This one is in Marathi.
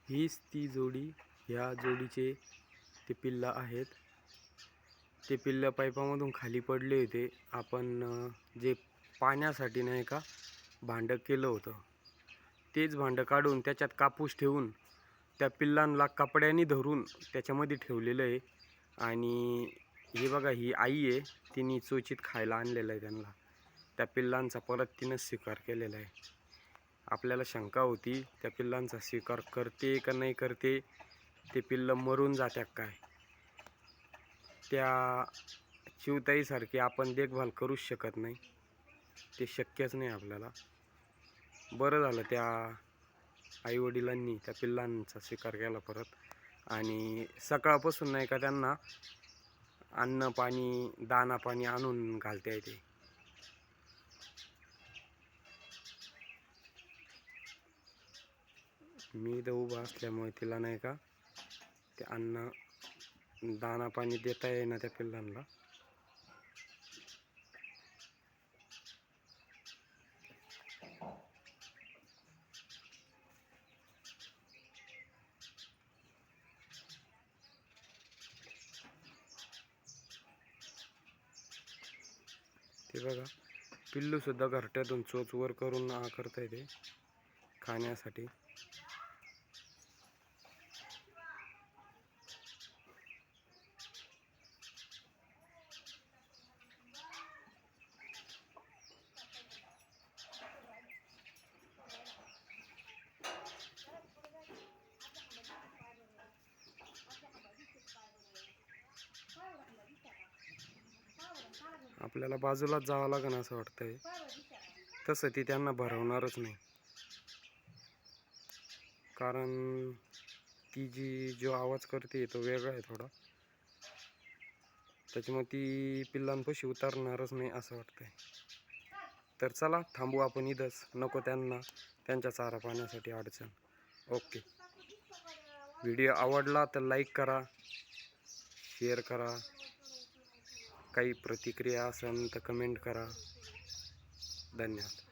हीच ती जोडी, ह्या जोडीचे ते पिल्लं आहेत. ते पिल्लं पाईपामधून खाली पडले होते. आपण जे पाण्यासाठी नाही का भांडं केलं होतं, तेच भांडं काढून त्याच्यात कापूस ठेवून त्या पिल्लांना कपड्याने धरून त्याच्यामध्ये ठेवलेलं आहे. आणि हे बघा, ही आई आहे, तिने चोचीत खायला आणलेलं आहे त्यांना. त्या पिल्लांचा परत तिनं स्वीकार केलेला आहे. आपल्याला शंका होती त्या पिल्लांचा स्वीकार करते का नाही करते, ते पिल्लं मरून जात्या काय. त्या चिवताईसारखी आपण देखभाल करूच शकत नाही, ते शक्यच नाही आपल्याला. बरं झालं त्या आईवडिलांनी त्या पिल्लांचा स्वीकार केला परत. आणि सकाळपासून नाही का त्यांना अन्न पाणी दाना पाणी आणून घालता येते. मी इथं उभा असल्यामुळे तिला नाही का ते अन्न दाना पाणी देता येईना त्या पिल्लांना. ते बघा, पिल्लूसुद्धा घरट्यातून चोच वर करून करता येते खाण्यासाठी. आपल्याला बाजूलाच जावं लागेल असं वाटतंय. तसं ती त्यांना भरवणारच नाही, कारण ती जो आवाज करते तो वेगळा आहे थोडा. त्याच्यामुळे ती पिल्लांपाशी उतरणारच नाही असं वाटतंय. तर चला थांबू आपण इथंच, नको त्यांना त्यांच्या चारा पाण्यासाठी अडचण. ओके, व्हिडिओ आवडला तर लाईक करा, शेअर करा, काही प्रतिक्रिया असेल तर कमेंट करा. धन्यवाद.